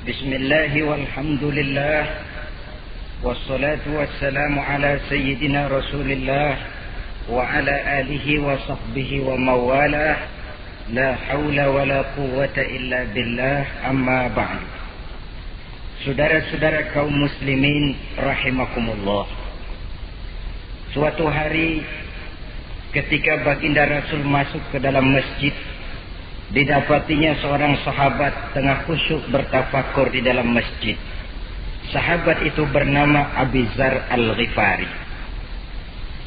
بسم الله والحمد لله والصلاة والسلام على سيدنا رسول الله وعلى آله وصحبه وموالاه لا حول ولا قوة إلا بالله أما بعد. Saudara-saudara kaum muslimin rahimakumullah. Suatu hari ketika baginda Rasul masuk ke dalam masjid, didapatinya seorang sahabat tengah khusyuk bertafakur di dalam masjid. Sahabat itu bernama Abi Dzar Al-Ghifari.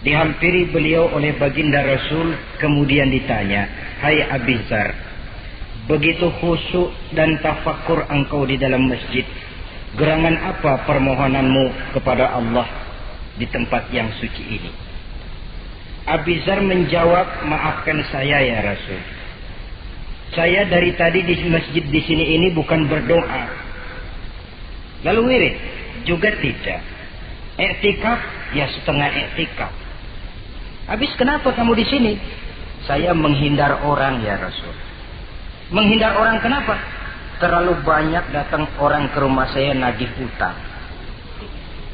Dihampiri beliau oleh baginda Rasul, kemudian ditanya, "Hai Abi Dzar, begitu khusyuk dan tafakur engkau di dalam masjid, gerangan apa permohonanmu kepada Allah di tempat yang suci ini?" Abi Dzar menjawab, "Maafkan saya ya Rasul. Saya dari tadi di masjid di sini ini bukan berdoa. Lalu wirid juga tidak. Iktikaf ya setengah iktikaf. Habis kenapa kamu di sini?" "Saya menghindar orang ya Rasul." "Menghindar orang kenapa?" "Terlalu banyak datang orang ke rumah saya nagih utang.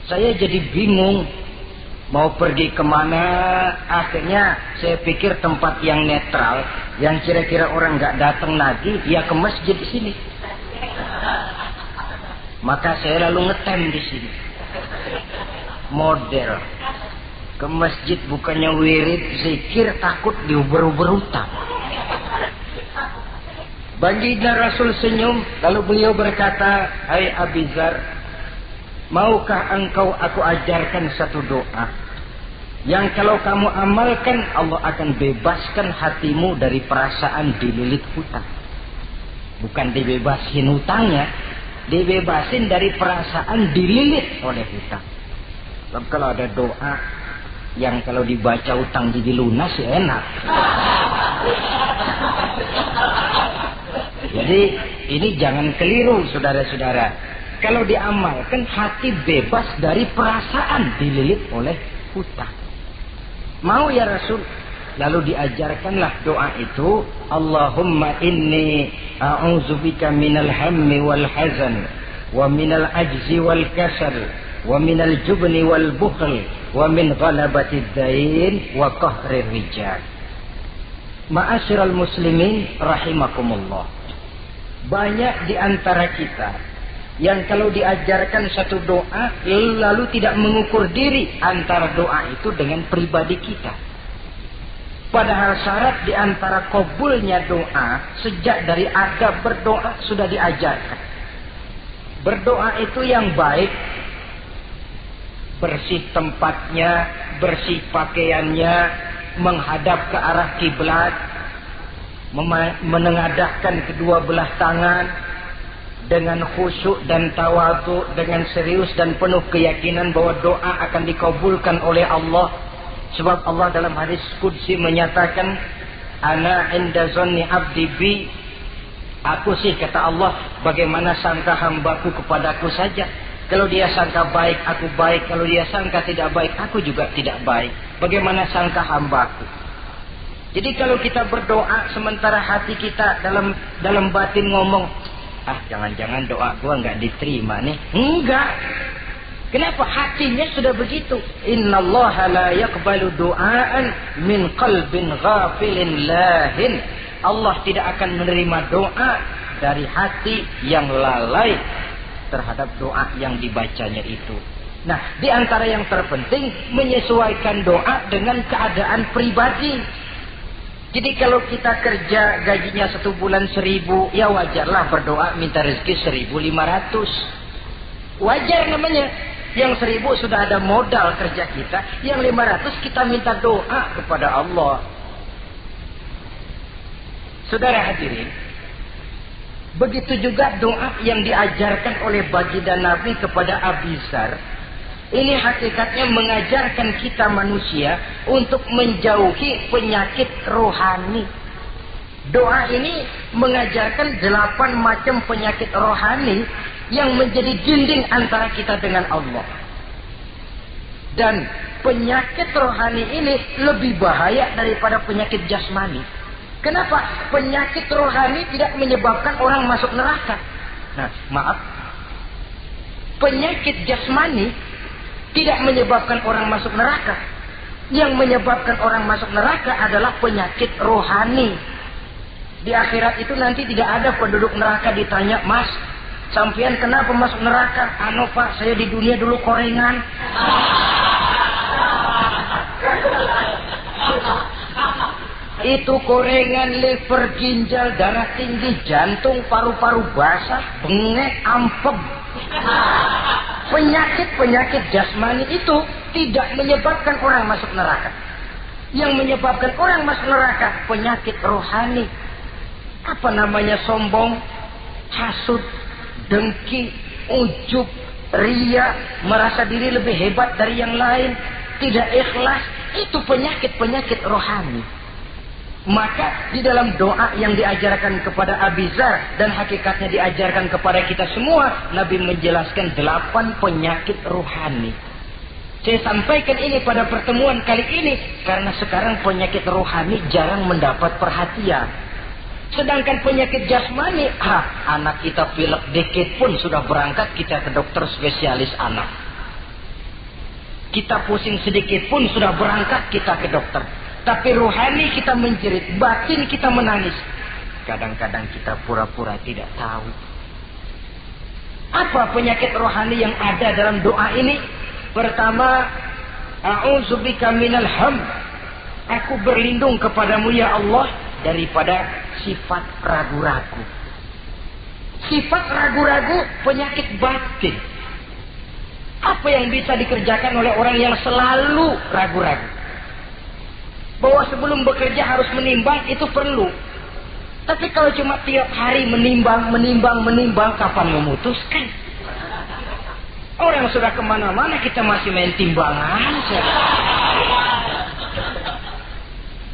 Saya jadi bingung mau pergi kemana. Akhirnya saya pikir tempat yang netral, yang kira-kira orang nggak datang lagi, ya ke masjid di sini. Maka saya lalu ngetem di sini. Model ke masjid bukannya wirid, zikir, takut diuber-uber utang." Baginda Rasul senyum, lalu beliau berkata, "Hai Abi Dzar, maukah engkau aku ajarkan satu doa yang kalau kamu amalkan Allah akan bebaskan hatimu dari perasaan dililit hutang." Bukan dibebasin hutangnya, dibebasin dari perasaan dililit oleh hutang. Sebab kalau ada doa yang kalau dibaca hutang jadi lunas ya enak. Jadi ini jangan keliru saudara-saudara. Kalau diamalkan hati bebas dari perasaan dililit oleh hutang. Mau ya Rasul? Lalu diajarkanlah doa itu, Allahumma inni a'udzubika minal hammi wal hazan wa minal ajzi wal kasal wa minal jubni wal bukhl wa min ghalabatid dain wa qahrir rijal. Ma'asyiral muslimin rahimakumullah. Banyak di antara kita yang kalau diajarkan satu doa lalu tidak mengukur diri antara doa itu dengan pribadi kita. Padahal syarat di antara kabulnya doa sejak dari adab berdoa sudah diajarkan. Berdoa itu yang baik, bersih tempatnya, bersih pakaiannya, menghadap ke arah kiblat, menengadahkan kedua belah tangan dengan khusyuk dan tawadhu, dengan serius dan penuh keyakinan bahwa doa akan dikabulkan oleh Allah. Sebab Allah dalam hadis qudsi menyatakan, "Ana inda zanni abdi bi." Aku sih, kata Allah, bagaimana sangka hambaku kepadaku saja. Kalau dia sangka baik, aku baik. Kalau dia sangka tidak baik, aku juga tidak baik. Bagaimana sangka hambaku? Jadi kalau kita berdoa sementara hati kita dalam batin ngomong, jangan-jangan doa gua nggak diterima nih. Enggak. Kenapa? Hatinya sudah begitu. Innallaha la yaqbalu du'aan min qalbin ghafilin lahin. Allah tidak akan menerima doa dari hati yang lalai terhadap doa yang dibacanya itu. Nah, di antara yang terpenting menyesuaikan doa dengan keadaan pribadi. Jadi kalau kita kerja gajinya 1 bulan 1.000, ya wajarlah berdoa minta rezeki 1.500. Wajar namanya. Yang 1.000 sudah ada modal kerja kita, yang 500 kita minta doa kepada Allah. Saudara hadirin, begitu juga doa yang diajarkan oleh baginda Nabi kepada Abi Dzar. Ini hakikatnya mengajarkan kita manusia untuk menjauhi penyakit rohani. Doa ini mengajarkan 8 macam penyakit rohani yang menjadi dinding antara kita dengan Allah. Dan penyakit rohani ini lebih bahaya daripada penyakit jasmani. Kenapa? Penyakit rohani tidak menyebabkan orang masuk neraka. Nah, maaf. Penyakit jasmani tidak menyebabkan orang masuk neraka. Yang menyebabkan orang masuk neraka adalah penyakit rohani. Di akhirat itu nanti tidak ada penduduk neraka ditanya, "Mas, sampean kenapa masuk neraka?" "Anu Pak, saya di dunia dulu korengan." Itu korengan, liver, ginjal, darah tinggi, jantung, paru-paru basah, bengek, ampem. Penyakit-penyakit jasmani itu tidak menyebabkan orang masuk neraka. Yang menyebabkan orang masuk neraka penyakit rohani. Apa namanya? Sombong, hasud, dengki, ujub, ria, merasa diri lebih hebat dari yang lain, tidak ikhlas. Itu penyakit-penyakit rohani. Maka di dalam doa yang diajarkan kepada Abi Dzar dan hakikatnya diajarkan kepada kita semua, Nabi menjelaskan 8 penyakit rohani. Saya sampaikan ini pada pertemuan kali ini karena sekarang penyakit rohani jarang mendapat perhatian. Sedangkan penyakit jasmani, anak kita pilek dikit pun sudah berangkat kita ke dokter spesialis anak. Kita pusing sedikit pun sudah berangkat kita ke dokter. Tapi rohani kita menjerit, batin kita menangis. Kadang-kadang kita pura-pura tidak tahu. Apa penyakit rohani yang ada dalam doa ini? Pertama, a'udzubika minal ham. Aku berlindung kepadamu ya Allah daripada sifat ragu-ragu. Sifat ragu-ragu penyakit batin. Apa yang bisa dikerjakan oleh orang yang selalu ragu-ragu? Bahwa sebelum bekerja harus menimbang, itu perlu. Tapi kalau cuma tiap hari menimbang, kapan memutuskan? Orang sudah kemana-mana, kita masih main timbangan.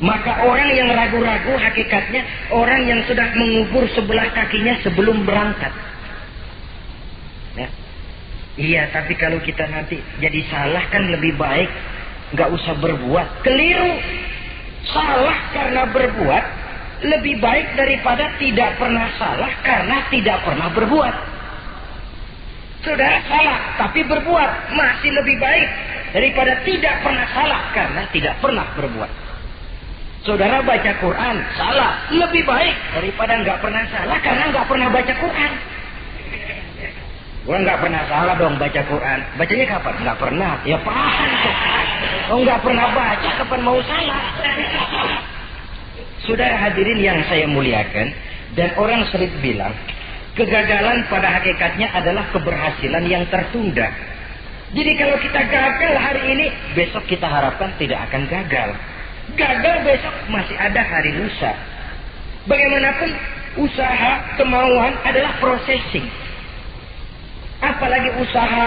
Maka orang yang ragu-ragu hakikatnya orang yang sudah mengubur sebelah kakinya sebelum berangkat. Ya. Iya, tapi kalau kita nanti jadi salah kan lebih baik nggak usah berbuat. Keliru. Salah karena berbuat lebih baik daripada tidak pernah salah karena tidak pernah berbuat. Saudara salah tapi berbuat masih lebih baik daripada tidak pernah salah karena tidak pernah berbuat. Saudara baca Quran salah lebih baik daripada nggak pernah salah karena nggak pernah baca Quran. Gua nggak pernah salah dong baca Quran. Bacanya kapan? Nggak pernah. Ya paham. Oh nggak pernah baca, kapan mau salah? Saudara hadirin yang saya muliakan, dan orang sering bilang, kegagalan pada hakikatnya adalah keberhasilan yang tertunda. Jadi kalau kita gagal hari ini, besok kita harapkan tidak akan gagal. Gagal besok masih ada hari lusa. Bagaimanapun usaha, kemauan adalah processing. Apalagi usaha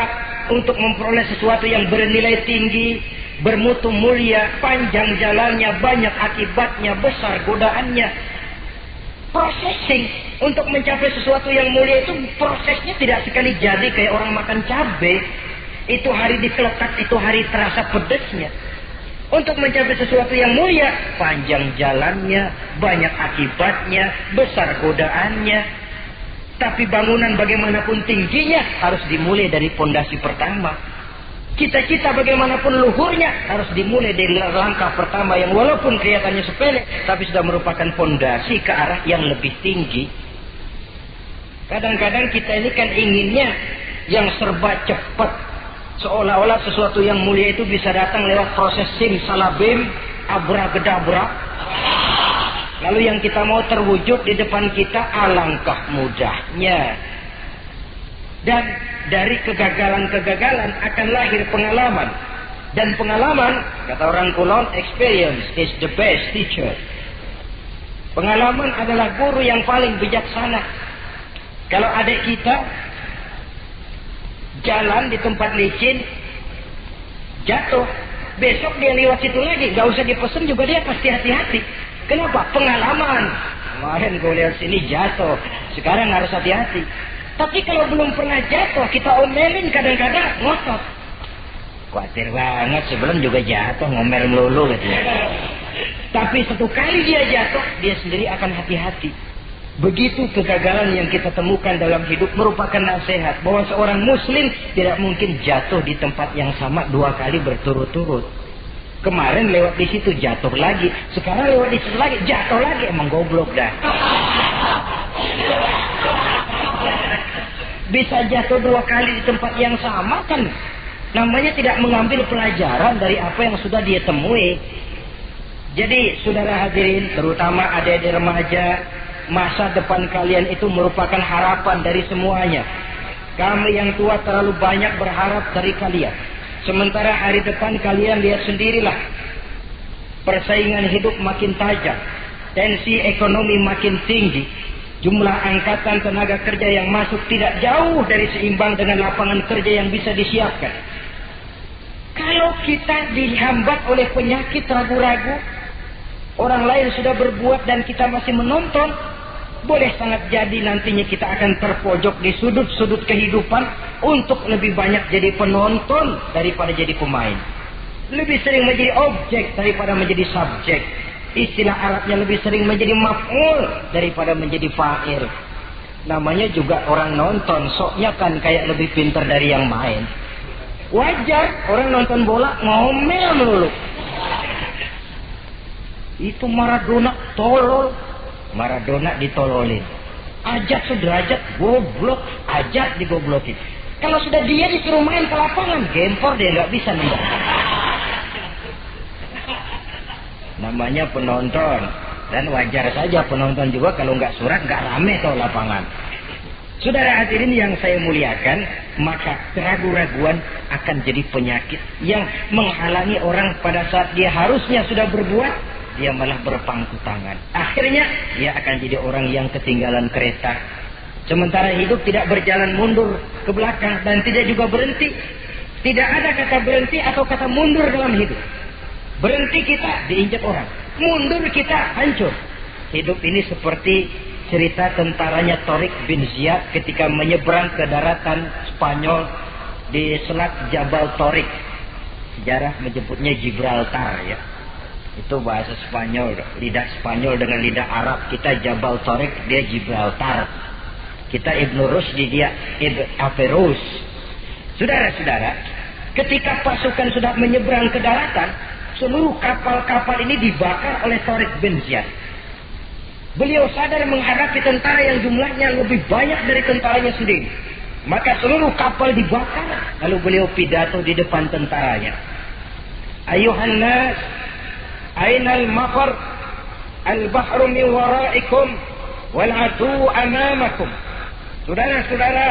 untuk memperoleh sesuatu yang bernilai tinggi, bermutu mulia, panjang jalannya, banyak akibatnya, besar godaannya. Processing untuk mencapai sesuatu yang mulia itu prosesnya tidak sekali jadi kayak orang makan cabai. Itu hari dikelekat, itu hari terasa pedesnya. Untuk mencapai sesuatu yang mulia, panjang jalannya, banyak akibatnya, besar godaannya. Tapi bangunan bagaimanapun tingginya harus dimulai dari pondasi pertama. Cita-cita bagaimanapun luhurnya harus dimulai dari langkah pertama yang walaupun kelihatannya sepele, tapi sudah merupakan pondasi ke arah yang lebih tinggi. Kadang-kadang kita ini kan inginnya yang serba cepat. Seolah-olah sesuatu yang mulia itu bisa datang lewat proses simsalabim, abracadabra. Lalu yang kita mau terwujud di depan kita, alangkah mudahnya. Dan dari kegagalan-kegagalan akan lahir pengalaman. Dan pengalaman, kata orang Kulon, experience is the best teacher. Pengalaman adalah guru yang paling bijaksana. Kalau adik kita jalan di tempat licin, jatuh, besok dia lewat situ lagi, gak usah dipesen juga dia pasti hati-hati. Kenapa? Pengalaman. Kemarin gue lihat sini jatuh, sekarang harus hati-hati. Tapi kalau belum pernah jatuh, kita omelin kadang-kadang ngotot. Khawatir banget, sebelum juga jatuh, ngomel melulu gitu. Tapi satu kali dia jatuh, dia sendiri akan hati-hati. Begitu kegagalan yang kita temukan dalam hidup merupakan nasihat bahwa seorang muslim tidak mungkin jatuh di tempat yang sama 2 kali berturut-turut. Kemarin lewat di situ jatuh lagi, sekarang lewat di situ lagi jatuh lagi, emang goblok dah. Bisa jatuh 2 kali di tempat yang sama kan namanya tidak mengambil pelajaran dari apa yang sudah dia temui. Jadi saudara hadirin, terutama adik-adik remaja, masa depan kalian itu merupakan harapan dari semuanya. Kami yang tua terlalu banyak berharap dari kalian. Sementara hari depan kalian lihat sendirilah. Persaingan hidup makin tajam. Tensi ekonomi makin tinggi. Jumlah angkatan tenaga kerja yang masuk tidak jauh dari seimbang dengan lapangan kerja yang bisa disiapkan. Kalau kita dihambat oleh penyakit ragu-ragu, orang lain sudah berbuat dan kita masih menonton, boleh sangat jadi nantinya kita akan terpojok di sudut-sudut kehidupan untuk lebih banyak jadi penonton daripada jadi pemain. Lebih sering menjadi objek daripada menjadi subjek. Istilah Arabnya lebih sering menjadi maf'ul daripada menjadi fa'il. Namanya juga orang nonton, soknya kan kayak lebih pintar dari yang main. Wajar orang nonton bola ngomel melulu. Itu Maradona tolol. Maradona ditololin. Ajat Sudrajat goblok, Ajat digoblokin. Kalau sudah dia disuruh main ke lapangan, gempor dia nggak bisa nembak. Namanya penonton, dan wajar saja penonton juga kalau nggak surat nggak rame tuh lapangan. Saudara hadirin yang saya muliakan, maka keraguan-raguan akan jadi penyakit yang menghalangi orang pada saat dia harusnya sudah berbuat, dia malah berpangku tangan. Akhirnya dia akan jadi orang yang ketinggalan kereta. Sementara hidup tidak berjalan mundur ke belakang dan tidak juga berhenti. Tidak ada kata berhenti atau kata mundur dalam hidup. Berhenti kita diinjak orang, mundur kita hancur. Hidup ini seperti cerita tentaranya Tariq bin Ziyad ketika menyeberang ke daratan Spanyol di selat Jabal Tariq. Sejarah menyebutnya Gibraltar ya. Itu bahasa Spanyol, lidah Spanyol dengan lidah Arab. Kita Jabal Tariq, dia Gibraltar. Kita Ibnu Rusdi, dia Averroes. Saudara-saudara, ketika pasukan sudah menyeberang ke daratan, seluruh kapal-kapal ini dibakar oleh Tariq bin Ziyad. Beliau sadar menghadapi tentara yang jumlahnya lebih banyak dari tentaranya sendiri. Maka seluruh kapal dibakar. Lalu beliau pidato di depan tentaranya. Ayuhan nas, ainal mafar, al-bahru min waraikum, wal adu amamakum. Saudara-saudara,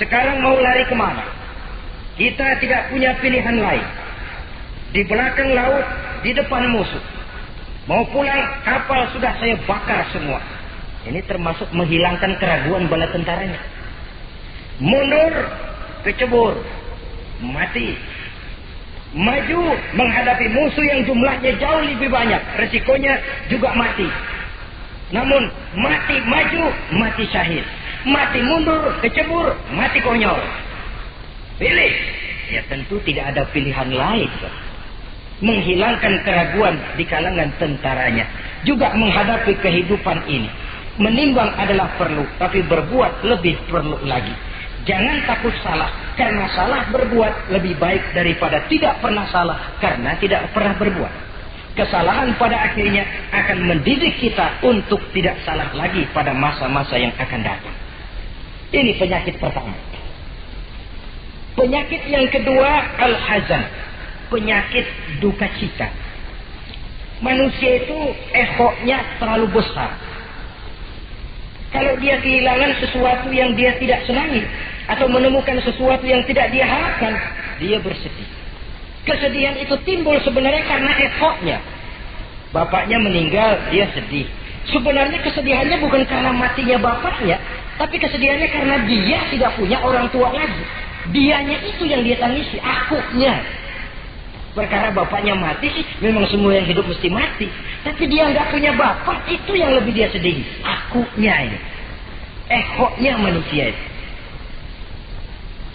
sekarang mau lari kemana? Kita tidak punya pilihan lain. Di belakang laut, di depan musuh. Mau pulang, kapal sudah saya bakar semua. Ini termasuk menghilangkan keraguan bala tentaranya. Mundur, kecebur, mati. Maju menghadapi musuh yang jumlahnya jauh lebih banyak, resikonya juga mati. Namun mati maju, mati syahid. Mati mundur, kecebur, mati konyol. Pilih. Ya tentu tidak ada pilihan lain. Menghilangkan keraguan di kalangan tentaranya. Juga menghadapi kehidupan ini. Menimbang adalah perlu, tapi berbuat lebih perlu lagi. Jangan takut salah, karena salah berbuat lebih baik daripada tidak pernah salah, karena tidak pernah berbuat. Kesalahan pada akhirnya akan mendidik kita untuk tidak salah lagi pada masa-masa yang akan datang. Ini penyakit pertama. Penyakit yang kedua, al-hazan. Penyakit duka cita. Manusia itu ehoknya terlalu besar. Kalau dia kehilangan sesuatu yang dia tidak senangi, atau menemukan sesuatu yang tidak dia harapkan, dia bersedih. Kesedihan itu timbul sebenarnya karena ehoknya. Bapaknya meninggal, dia sedih. Sebenarnya kesedihannya bukan karena matinya bapaknya, tapi kesedihannya karena dia tidak punya orang tua lagi. Dianya itu yang dia tangisi, akunya. Perkara bapaknya mati sih, memang semua yang hidup mesti mati. Tapi dia nggak punya bapak, itu yang lebih dia sedih. Akunya ini. Ehoknya manusia itu.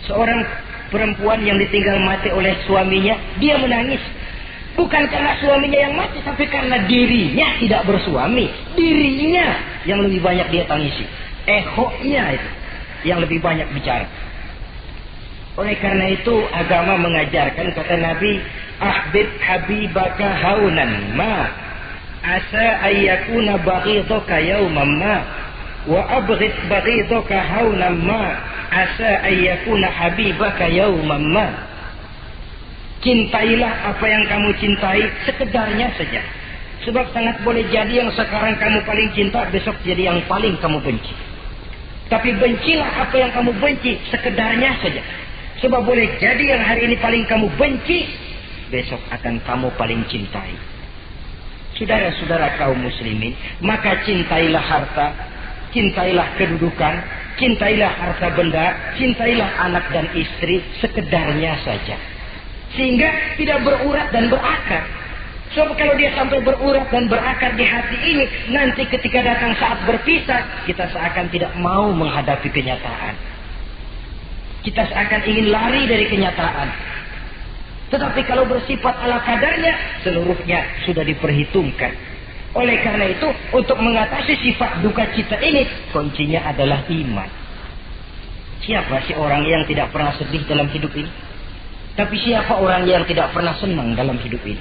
Seorang perempuan yang ditinggal mati oleh suaminya, dia menangis. Bukan karena suaminya yang mati, tapi karena dirinya tidak bersuami. Dirinya yang lebih banyak dia tangisi. Ehonya itu yang lebih banyak bicara. Oleh karena itu agama mengajarkan, kata Nabi, ahbib habibaka haunan ma asa ayyakuna baghidaka yawman ma wa abghid baghidaka haunan ma asa ayyakuna habibaka yawman ma. Cintailah apa yang kamu cintai sekedarnya saja. Sebab sangat boleh jadi yang sekarang kamu paling cinta, besok jadi yang paling kamu benci. Tapi bencilah apa yang kamu benci sekedarnya saja. Sebab boleh jadi yang hari ini paling kamu benci, besok akan kamu paling cintai. Saudara-saudara kaum muslimin, maka cintailah harta, cintailah kedudukan, cintailah harta benda, cintailah anak dan istri sekedarnya saja. Sehingga tidak berurat dan berakar. Sebab kalau dia sampai berurat dan berakar di hati ini, nanti ketika datang saat berpisah, kita seakan tidak mau menghadapi kenyataan. Kita seakan ingin lari dari kenyataan. Tetapi kalau bersifat ala kadarnya, seluruhnya sudah diperhitungkan. Oleh karena itu, untuk mengatasi sifat duka cita ini, kuncinya adalah iman. Siapa sih orang yang tidak pernah sedih dalam hidup ini? Tapi siapa orang yang tidak pernah senang dalam hidup ini?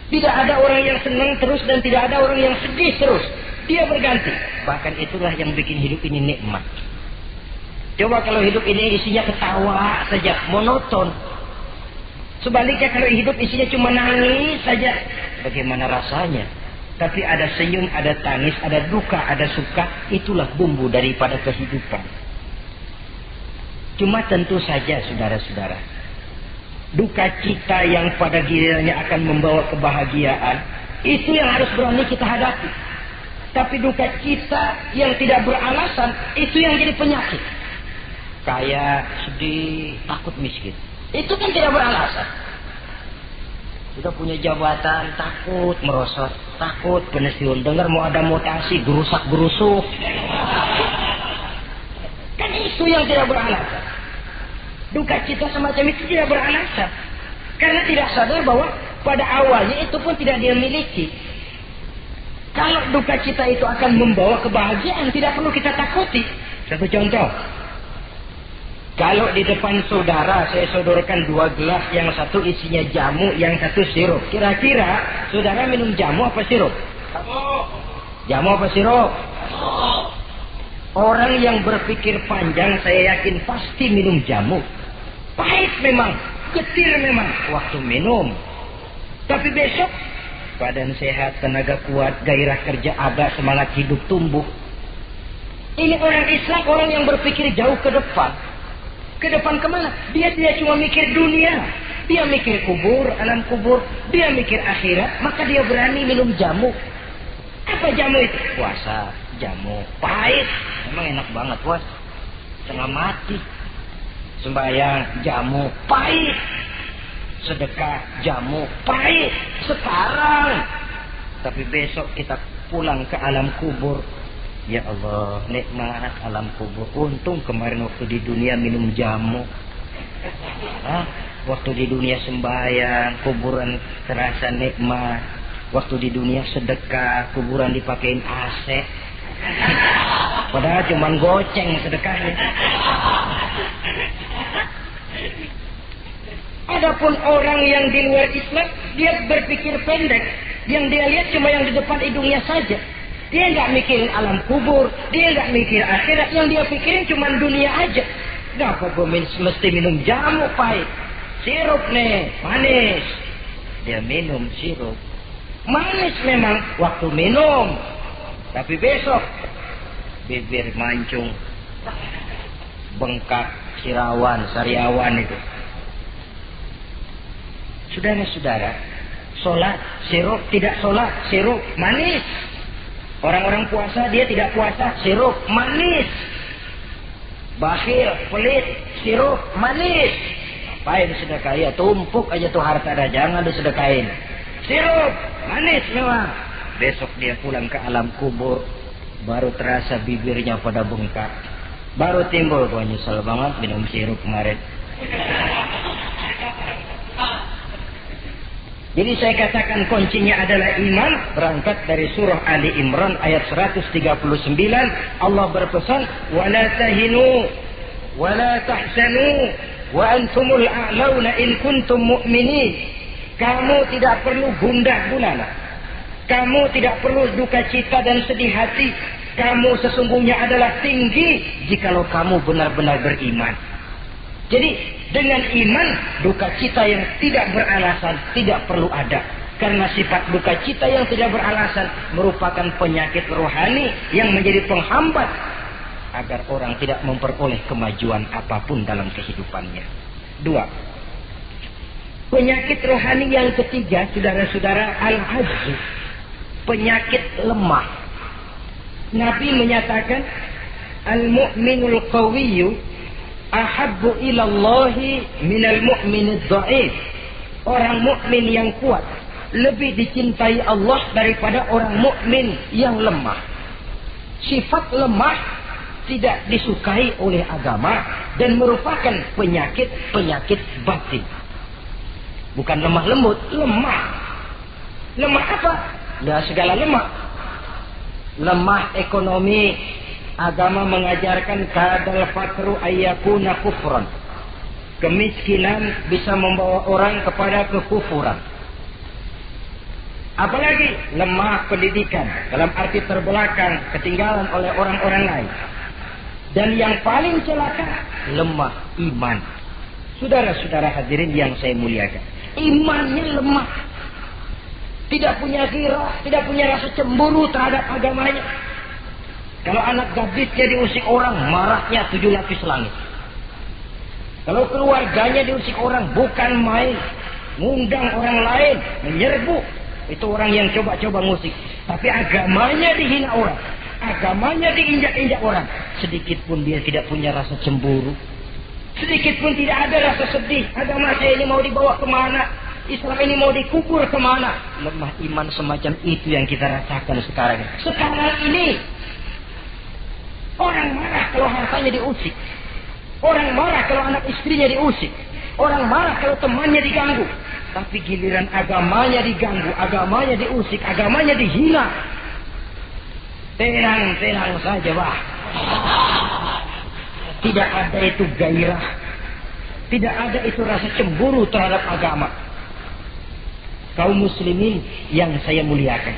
Tidak ada orang yang senang terus dan tidak ada orang yang sedih terus. Dia berganti. Bahkan itulah yang bikin hidup ini nikmat. Coba kalau hidup ini isinya ketawa saja, monoton. Sebaliknya kalau hidup isinya cuma nangis saja, bagaimana rasanya? Tapi ada senyum, ada tangis, ada duka, ada suka. Itulah bumbu daripada kehidupan. Cuma tentu saja saudara-saudara, duka cita yang pada gilirannya akan membawa kebahagiaan, itu yang harus berani kita hadapi. Tapi duka cita yang tidak beralasan, itu yang jadi penyakit. Kaya, sedih, takut miskin. Itu kan tidak beralasan. Sudah punya jabatan, takut merosot, takut pensiun. Dengar mau ada mutasi, gerusak-gerusuk. Kan itu yang tidak beralasan. Duka cita semacam itu tidak beralasan. Karena tidak sadar bahwa pada awalnya itu pun tidak dia miliki. Kalau duka cita itu akan membawa kebahagiaan, tidak perlu kita takuti. Satu contoh. Kalau di depan saudara saya sodorkan 2 gelas, yang satu isinya jamu, yang satu sirup. Kira-kira saudara minum jamu apa sirup? Jamu apa sirup? Orang yang berpikir panjang saya yakin pasti minum jamu. Pahit memang, getir memang waktu minum. Tapi besok badan sehat, tenaga kuat, gairah kerja ada, semangat hidup tumbuh. Ini orang Islam, orang yang berpikir jauh ke depan. Ke depan kemana? Dia tidak cuma mikir dunia. Dia mikir kubur, alam kubur. Dia mikir akhirat, maka dia berani minum jamu. Apa jamu itu? Puasa, jamu. Pahit. Memang enak banget, puas. Setengah mati. Sembahyang, jamu. Pahit. Sedekah, jamu. Pahit. Sekarang. Tapi besok kita pulang ke alam kubur. Ya Allah, nikmat alam kubur. Untung kemarin waktu di dunia minum jamu. Waktu di dunia sembahyang, kuburan terasa nikmat. Waktu di dunia sedekah, kuburan dipakein AC. Padahal cuma goceng sedekahnya. Adapun orang yang di luar Islam, dia berpikir pendek. Yang dia lihat cuma yang di depan hidungnya saja. Dia nggak mikirin alam kubur, dia nggak mikir akhirat. Yang dia pikirin cuma dunia aja. Kenapa gue mesti minum jamu pahit? Sirup nih, manis. Dia minum sirup. Manis memang waktu minum. Tapi besok bibir mancung, bengkak, sirawan, sariawan itu. Saudara-saudara, sholat, sirup, tidak sholat, sirup, manis. Orang-orang puasa, dia tidak puasa, sirup, manis. Bakhil, pelit, sirup, manis. Apain sedekah? Ya tumpuk aja tuh harta dah, jangan disedekahin. Sirup, manis memang. Besok dia pulang ke alam kubur, baru terasa bibirnya pada bengkak. Baru timbul, gua nyesel banget minum sirup kemarin. Jadi saya katakan kuncinya adalah iman. Berangkat dari surah Ali Imran ayat 139. Allah berpesan, وَلَا تَهِنُوا وَلَا تَحْزَنُوا وَأَنْتُمُ الْأَعْلَوْنَ إِنْ كُنْتُمْ مُؤْمِنِينَ. Kamu tidak perlu gundah gulana. Kamu tidak perlu duka cita dan sedih hati. Kamu sesungguhnya adalah tinggi jikalau kamu benar-benar beriman. Jadi dengan iman, duka cita yang tidak beralasan tidak perlu ada. Karena sifat duka cita yang tidak beralasan merupakan penyakit rohani yang menjadi penghambat agar orang tidak memperoleh kemajuan apapun dalam kehidupannya. 2. Penyakit rohani yang ketiga, saudara-saudara, al-ajz. Penyakit lemah. Nabi menyatakan, al-mu'minul qawiyyu ahabbu ilallahi minal mu'minid dha'if. Orang mukmin yang kuat lebih dicintai Allah daripada orang mukmin yang lemah. Sifat lemah tidak disukai oleh agama dan merupakan penyakit batin. Bukan lemah lembut, lemah. Lemah apa? Ya segala lemah. Lemah ekonomi. Agama mengajarkan kadal fakru ayyakuna kufran. Kemiskinan bisa membawa orang kepada kekufuran. Apalagi lemah pendidikan, dalam arti terbelakang, ketinggalan oleh orang-orang lain. Dan yang paling celaka, lemah iman. Saudara-saudara hadirin yang saya muliakan, imannya lemah. Tidak punya ghirah, tidak punya rasa cemburu terhadap agamanya. Kalau anak gadisnya diusik orang, marahnya 7 lapis langit. Kalau keluarganya diusik orang, bukan main. Ngundang orang lain, menyerbu. Itu orang yang coba-coba musik. Tapi agamanya dihina orang. Agamanya diinjak-injak orang. Sedikit pun dia tidak punya rasa cemburu. Sedikit pun tidak ada rasa sedih. Agama saya ini mau dibawa kemana? Islam ini mau dikubur kemana? Lemah iman semacam itu yang kita rasakan sekarang. Sekarang ini orang marah kalau hartanya diusik. Orang marah kalau anak istrinya diusik. Orang marah kalau temannya diganggu. Tapi giliran agamanya diganggu, agamanya diusik, agamanya dihina. Tenang-tenang saja, bah. Tidak ada itu gairah. Tidak ada itu rasa cemburu terhadap agama. Kaum muslimin yang saya muliakan.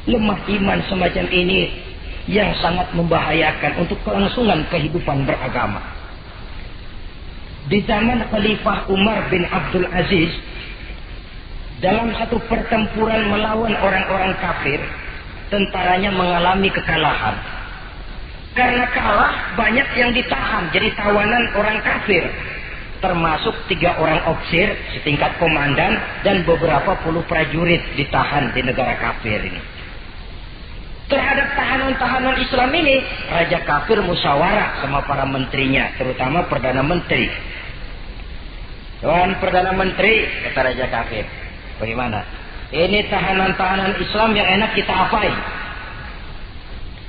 Lemah iman semacam ini yang sangat membahayakan untuk kelangsungan kehidupan beragama. Di zaman Khalifah Umar bin Abdul Aziz, dalam satu pertempuran melawan orang-orang kafir, tentaranya mengalami kekalahan. Karena kalah, banyak yang ditahan jadi tawanan orang kafir. Termasuk 3 orang ofisir setingkat komandan dan beberapa puluh prajurit ditahan di negara kafir ini. Terhadap tahanan-tahanan Islam ini, Raja kafir musyawarah sama para menterinya, terutama Perdana Menteri. Tuan Perdana Menteri, kata Raja kafir, bagaimana? Ini tahanan-tahanan Islam yang enak kita apain?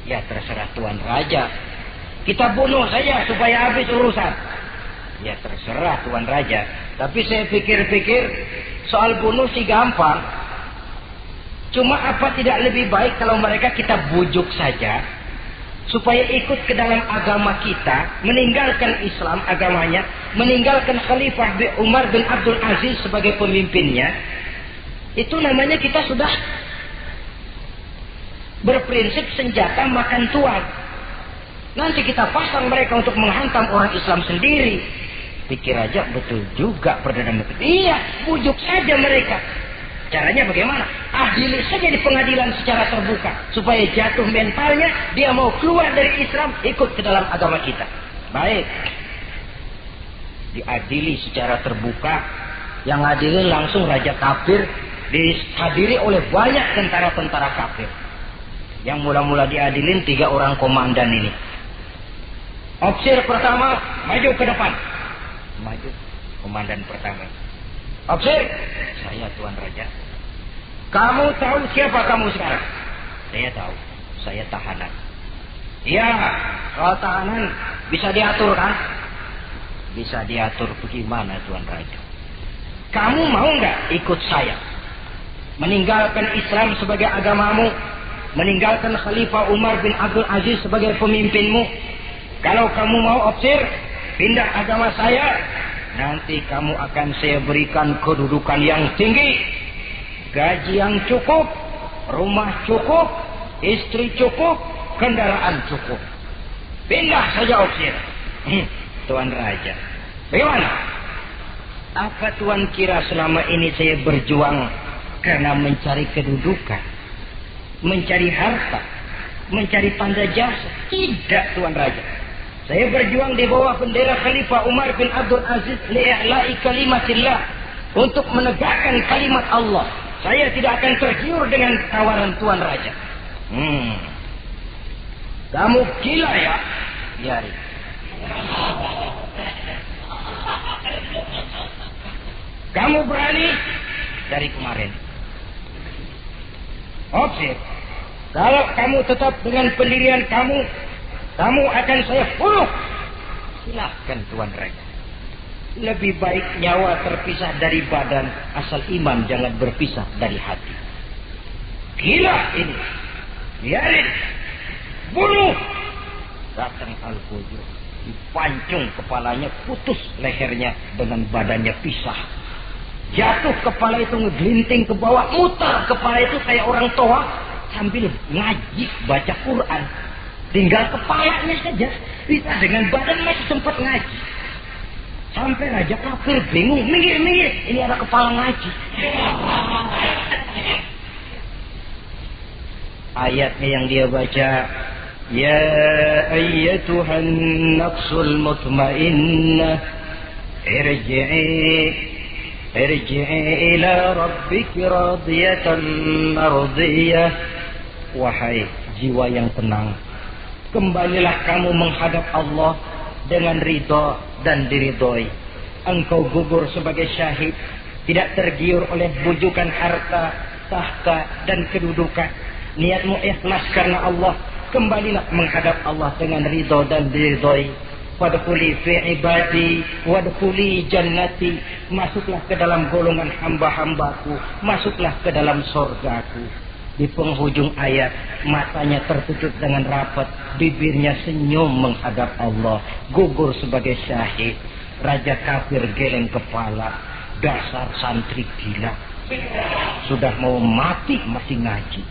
Ya terserah Tuan Raja. Kita bunuh saja supaya habis urusan. Ya terserah Tuan Raja. Tapi saya pikir-pikir soal bunuh sih gampang. Cuma apa tidak lebih baik kalau mereka kita bujuk saja supaya ikut ke dalam agama kita, meninggalkan Islam agamanya, meninggalkan Khalifah Umar bin Abdul Aziz sebagai pemimpinnya. Itu namanya kita sudah berprinsip senjata makan tuan. Nanti kita pasang mereka untuk menghantam orang Islam sendiri. Pikir aja betul juga Perdana Menteri. Iya, bujuk saja mereka. Caranya bagaimana? Adili saja di pengadilan secara terbuka. Supaya jatuh mentalnya, dia mau keluar dari Islam, ikut ke dalam agama kita. Baik. Diadili secara terbuka. Yang adili langsung Raja kafir. Dihadiri oleh banyak tentara-tentara kafir. Yang mula-mula diadilin 3 orang komandan ini. Ofisir pertama maju ke depan. Maju komandan pertama. Ofisir, saya Tuan Raja. Kamu tahu siapa kamu sekarang? Saya tahu, saya tahanan. Iya, soal tahanan bisa diatur kan? Bisa diatur bagaimana Tuan Raja? Kamu mau nggak ikut saya? Meninggalkan Islam sebagai agamamu, meninggalkan Khalifah Umar bin Abdul Aziz sebagai pemimpinmu. Kalau kamu mau opsir, pindah agama saya, nanti kamu akan saya berikan kedudukan yang tinggi, gaji yang cukup, rumah cukup, istri cukup, kendaraan cukup. Pindah saja opsir. Tuan Raja, bagaimana? Apa Tuan kira selama ini saya berjuang karena mencari kedudukan, mencari harta, mencari tanda jasa? Tidak, Tuan Raja. Saya berjuang di bawah bendera Khalifah Umar bin Abdul Aziz li'i'la'i kalimatillah, untuk menegakkan kalimat Allah. Saya tidak akan tergiur dengan tawaran Tuan Raja. Kamu gila ya? Biarin. Kamu berani dari kemarin. Opsir, kalau kamu tetap dengan pendirian kamu, kamu akan saya bunuh. Silahkan Tuan Raja. Lebih baik nyawa terpisah dari badan, asal iman jangan berpisah dari hati. Gila ini. Biarin. Bunuh. Datang Al-Fujur, dipancung kepalanya, putus lehernya dengan badannya pisah. Jatuh kepala itu ngegelinting ke bawah, muter kepala itu kayak orang tua sambil ngaji baca Quran. Tinggal kepalanya saja, bisa dengan badan masih sempat ngaji. Sampai Raja Kafir bingung, minggir, ini ada kepala ngaji. Ayatnya yang dia baca, ya ayyatuhan nafsul mutmainnah, irji'i ila rabbiki radiyatan mardiyah. Wahai jiwa yang tenang, kembalilah kamu menghadap Allah dengan ridha dan diridhoi. Engkau gugur sebagai syahid, tidak tergiur oleh bujukan harta, tahta dan kedudukan. Niatmu ikhlas karena Allah, kembalilah menghadap Allah dengan ridha dan diridhoi. Wadkhuli fi ibadi wadkhuli jannati, masuklah ke dalam golongan hamba-hambaku, masuklah ke dalam surgaku. Di penghujung ayat, matanya tertutup dengan rapat, bibirnya senyum menghadap Allah, gugur sebagai syahid. Raja Kafir geleng kepala, dasar santri gila, sudah mau mati masih ngaji.